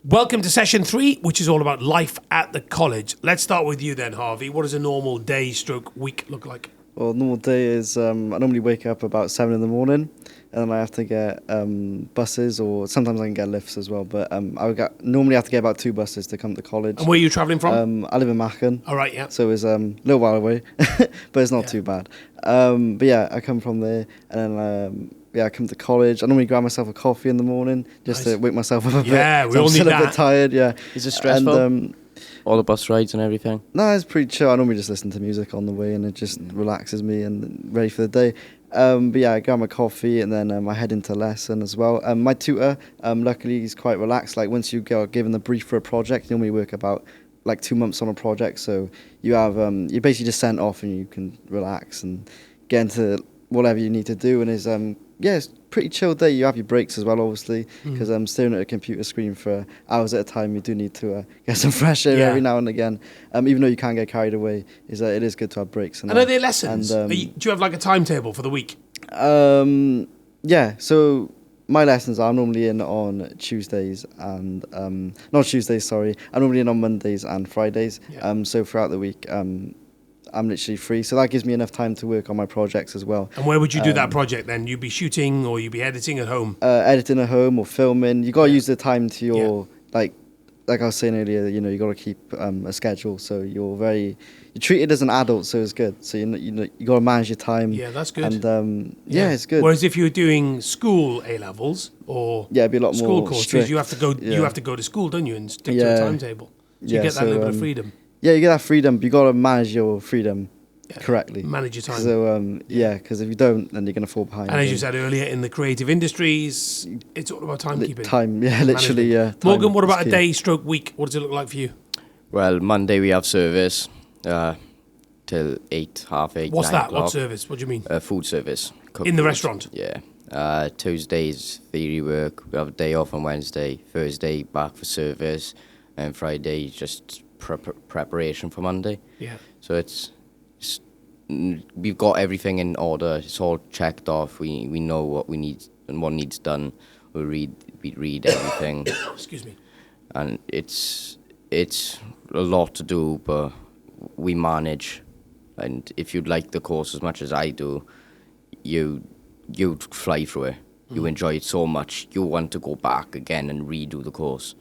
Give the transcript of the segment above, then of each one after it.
Welcome to session 3, which is all about life at the college. Let's start with you then, Harvey. What does a normal day stroke week look like? Well, a normal day is I normally wake up about 7 in the morning, and then I have to get buses, or sometimes I can get lifts as well. But normally have to get about 2 buses to come to college. And where are you travelling from? I live in Machen. All right, yeah. So it's a little while away, but it's not too bad. But yeah, I come from there, and then I come to college. I normally grab myself a coffee in the morning just to wake myself up a bit. Yeah, we all I'm need still that. a bit tired. Yeah. Is it stressful? And, all the bus rides and everything? No, it's pretty chill. I normally just listen to music on the way, and it just relaxes me and ready for the day. But yeah, I grab my coffee, and then I head into lesson as well. My tutor, luckily, he's quite relaxed. Like once you get given the brief for a project, you normally work about like 2 months on a project. So you have you're basically just sent off, and you can relax and get into whatever you need to do. And it's pretty chill day. You have your breaks as well, obviously, because staring at a computer screen for hours at a time, you do need to get some fresh air every now and again. Even though you can't get carried away, it is good to have breaks. And are there lessons? Do you have like a timetable for the week? Yeah, so my lessons I'm normally in on Tuesdays and not Tuesdays, sorry. I'm normally in on Mondays and Fridays. Yeah. So throughout the week, I'm literally free, so that gives me enough time to work on my projects as well. And where would you do that project then? You'd be shooting or you'd be editing at home? Editing at home or filming. You got to use the time to your like I was saying earlier. You know, you got to keep a schedule. So you're treated as an adult, so it's good. So you got to manage your time. Yeah, that's good. And it's good. Whereas if you're doing school A levels or it'd be a lot school more courses, strict. you have to go. You have to go to school, don't you, and stick to a timetable. So you get that little bit of freedom. Yeah, you get that freedom, but you got to manage your freedom correctly. Manage your time. So, because if you don't, then you're going to fall behind. And as you said earlier, in the creative industries, it's all about timekeeping. Literally. Morgan, what about a day stroke week? What does it look like for you? Well, Monday we have service till 8, half 8, What's 9 that? o'clock. What service? What do you mean? Food service. In the restaurant? Yeah. Tuesdays, theory work. We have a day off on Wednesday. Thursday, back for service. And Friday, just preparation for Monday. Yeah. So we've got everything in order. It's all checked off. We know what we need and what needs done. We read everything. Excuse me. And it's a lot to do, but we manage. And if you'd like the course as much as I do, you'd fly through it. You enjoy it so much. You want to go back again and redo the course.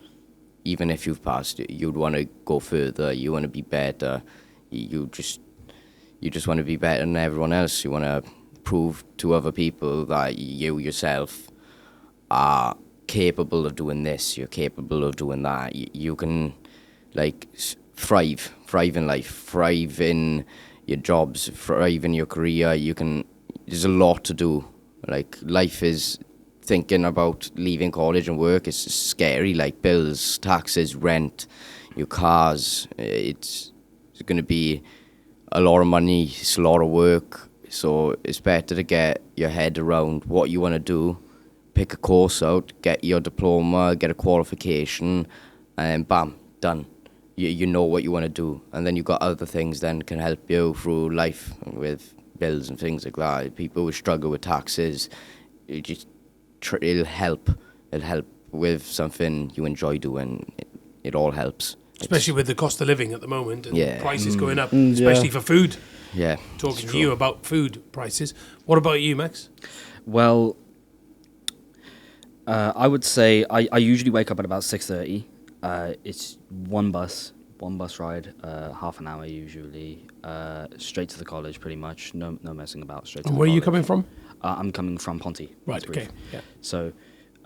Even if you've passed it, you'd want to go further. You want to be better. You just want to be better than everyone else. You want to prove to other people that you yourself are capable of doing this. You're capable of doing that. You can thrive in life, thrive in your jobs, thrive in your career. There's a lot to do. Like life is. Thinking about leaving college and work is scary, like bills, taxes, rent, your cars. It's going to be a lot of money, it's a lot of work. So it's better to get your head around what you want to do, pick a course out, get your diploma, get a qualification, and bam, done. You know what you want to do. And then you've got other things then can help you through life with bills and things like that. People who struggle with taxes, it'll help with something you enjoy doing. It all helps. Especially with the cost of living at the moment and prices going up, yeah. especially for food. Yeah. Talking to you about food prices. What about you, Max? Well, I would say I usually wake up at about 6:30. It's one bus ride, half an hour usually, straight to the college pretty much. No messing about, straight to the college. Where are you coming from? I'm coming from Ponty. Right, okay. Yeah. So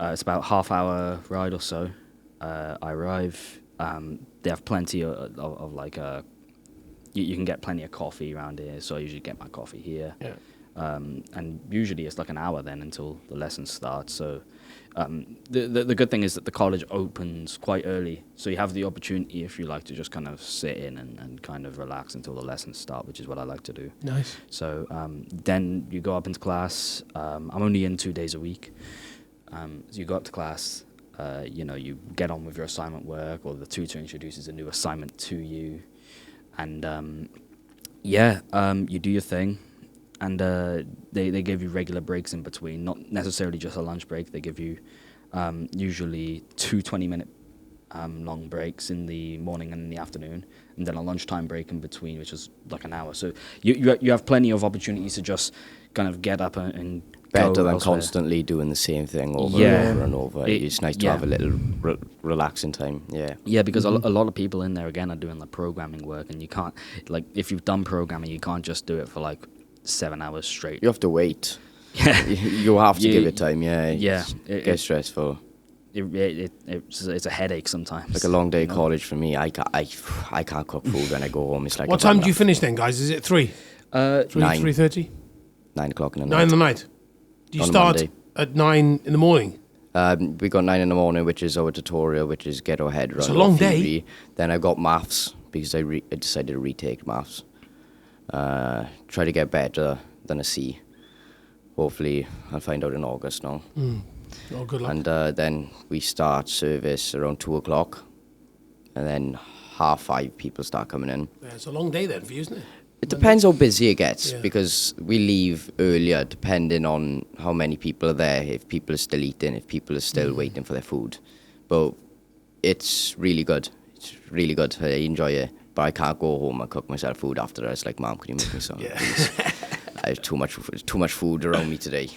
it's about half-hour ride or so. I arrive. They have plenty of like you can get plenty of coffee around here, so I usually get my coffee here. Yeah. And usually it's like an hour then until the lesson starts. So the good thing is that the college opens quite early, so you have the opportunity, if you like, to just kind of sit in and kind of relax until the lessons start, which is what I like to do. Nice. So then you go up into class. I'm only in 2 days a week. So you go up to class, you get on with your assignment work, or the tutor introduces a new assignment to you, and you do your thing. And they give you regular breaks in between, not necessarily just a lunch break. They give you usually 2 20-minute long breaks in the morning and in the afternoon, and then a lunchtime break in between, which is like an hour. So you have plenty of opportunities to just kind of get up and Better go than elsewhere. constantly doing the same thing over Yeah. and over and over. It's nice to yeah. have a little relaxing time. Yeah. Yeah, because a lot of people in there again are doing like programming work, and you can't, like, if you've done programming, you can't just do it for like 7 hours straight. You have to wait. Yeah, You have to You- give it time. Yeah. yeah. It gets stressful. It's a headache sometimes. Like a long day you know? college for me. I can't cook food when I go home. It's like What time do you finish then, guys? Is it 3? 3, 9. 3:30? 9 o'clock in the 9 night. in the night. Do you On a start Monday. at 9 in the morning? We got 9 in the morning, which is our tutorial, which is get our head around. It's a long our day. theory. Then I got maths because I decided to retake maths. Try to get better than a C. Hopefully, I'll find out in August now. Oh, good luck. And then we start service around 2 o'clock, and then 5:30 people start coming in. Yeah, it's a long day then for you, isn't it? It depends how busy it gets, Yeah. because we leave earlier depending on how many people are there, if people are still eating, if people are still waiting for their food. But it's really good. It's really good. I enjoy it. But I can't go home and cook myself food after that. It's like, Mom, can you make me some? Yeah. Please? I have too much food around me today.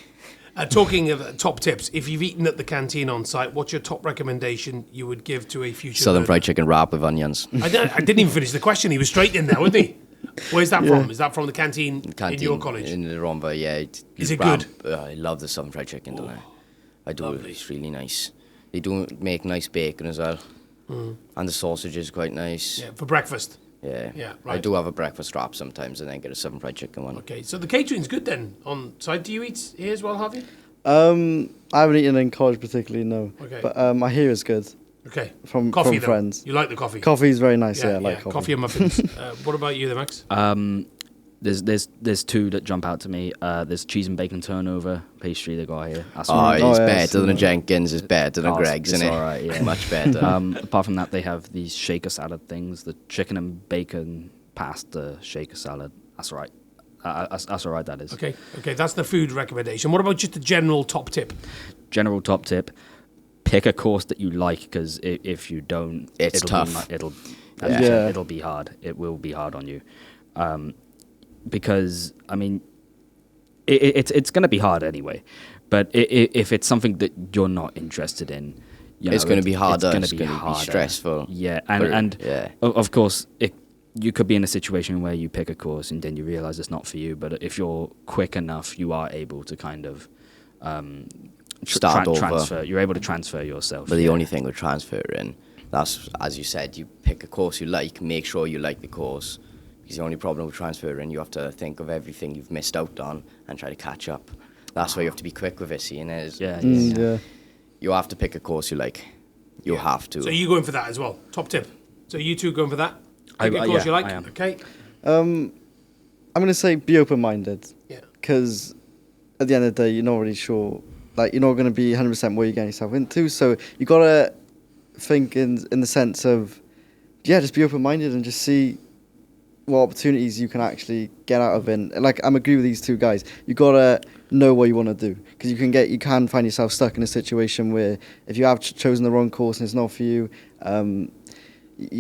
Talking of top tips, if you've eaten at the canteen on site, what's your top recommendation you would give to a future Southern learner? fried chicken wrap with onions. I didn't even finish the question. He was straight in there, wasn't he? Where's that from? Is that from the canteen, in your college? In the Romba, yeah. Is it wrap. good? I love the southern fried chicken, don't I? I do. lovely. It's really nice. They do make nice bacon as well. And the sausage is quite nice. Yeah, for breakfast. Yeah. Yeah, I right. do have a breakfast wrap sometimes and then get a southern fried chicken one. Okay, so the catering's good then on site. Do you eat here as well, Harvey? I haven't eaten in college particularly, no. Okay. But I hear it's good Okay. from Coffee, from though. friends. You like the coffee? Coffee is very nice. Yeah, I like coffee. Coffee and muffins. What about you, then, Max? There's two that jump out to me. There's cheese and bacon turnover pastry they got here. That's Oh, alright. Oh, it's yeah, better than a so- Jenkins. It's better than a Oh, Greg's, it's isn't it? alright, yeah. Much better. Apart from that, they have these shaker salad things, the chicken and bacon pasta shaker salad. That's all right. That's all right, that is. Okay, that's the food recommendation. What about just a general top tip? General top tip, pick a course that you like, because if you don't, It's it'll tough. Yeah. It'll be hard. It will be hard on you. Because, I mean, it's going to be hard anyway. But if it's something that you're not interested in, you know, It's gonna be harder, It's it's going to gonna be be harder. stressful. Yeah, But, and yeah. of course, you could be in a situation where you pick a course and then you realize it's not for you. But if you're quick enough, you are able to kind of Start over. transfer. You're able to transfer yourself. But the yeah. only thing with transferring, that's, as you said, you pick a course you like, make sure you like the course. Because the only problem with transferring, you have to think of everything you've missed out on and try to catch up. That's why you have to be quick with it, seeing it. Yeah, Yeah. You have to pick a course you like. You have to. So you going for that as well? Top tip. So you two going for that? I- Pick a course yeah, you like? I am. Okay. I'm gonna say be open-minded. Yeah. Because at the end of the day, you're not really sure. Like, you're not going to be 100% what you're getting yourself into. So you got to think in the sense of, yeah, just be open-minded and just see what opportunities you can actually get out of it. Like, I'm agree with these two guys. You got to know what you want to do, because you can find yourself stuck in a situation where if you have chosen the wrong course and it's not for you,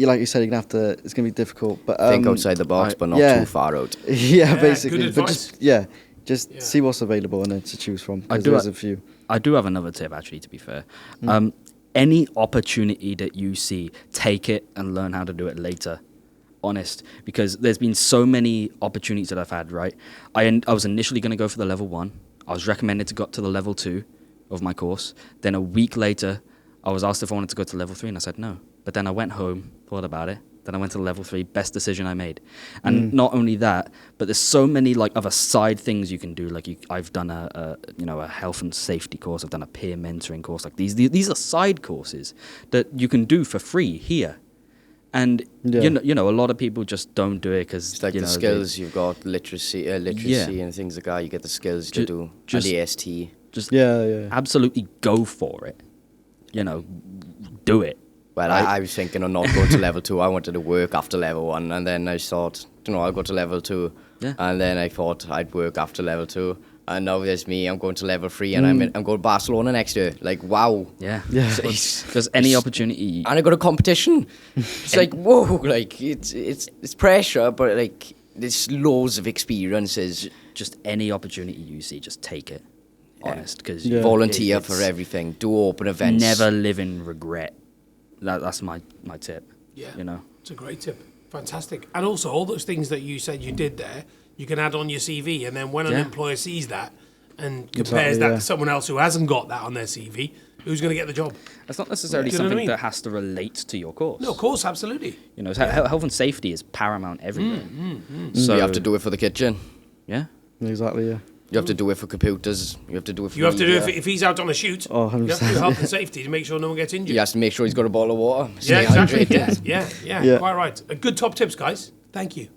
like you said, you're gonna have to. It's gonna be difficult. But think outside the box, but not yeah. too far out. yeah, good basically. But advice. just Yeah. see what's available and then to choose from. I 'cause do there's ha- a few. I do have another tip, actually, to be fair. Any opportunity that you see, take it and learn how to do it later. Honest, because there's been so many opportunities that I've had, right? I was initially going to go for the level 1. I was recommended to go to the level 2 of my course. Then a week later, I was asked if I wanted to go to level 3, and I said no. But then I went home, thought about it. Then I went to level 3, best decision I made. And not only that, but there's so many like other side things you can do. Like I've done a health and safety course. I've done a peer mentoring course. Like these are side courses that you can do for free here. And Yeah. you know, a lot of people just don't do it because It's like the skills you've got, literacy and things like that. You get the skills to do. just- and the ST. just Yeah. absolutely go for it. You know, do it. Well, Right. I was thinking of not going to level 2. I wanted to work after level 1, and then I thought, I'll go to level 2. Yeah. And then I thought I'd work after level 2. And now there's me. I'm going to level 3, and I'm going to Barcelona next year. Like, wow. Yeah. Yeah. So If there's any opportunity. and I got a competition. It's like, whoa, like it's pressure, but like there's loads of experiences. Just any opportunity you see, just take it. Honest, because Yeah. Volunteer for everything. Do open events. Never live in regret. That's my tip. Yeah. You know. It's a great tip. Fantastic. And also, all those things that you said you did there, you can add on your CV. And then when an Yeah. employer sees that and compares that to someone else who hasn't got that on their CV, who's going to get the job? It's not necessarily Do you know what I something mean? that has to relate to your course. No, of course, absolutely. You know, health and safety is paramount everywhere. So You have to do it for the kitchen. Yeah. Exactly, yeah. You have to do it for computers. You have to do it for You have to do media. it if he's out on a shoot. Oh, You have to do 100%. health and safety to make sure no one gets injured. He has to make sure he's got a bottle of water. Yeah, Stay exactly. hydrated. Yeah, Yeah. quite right. Good top tips, guys. Thank you.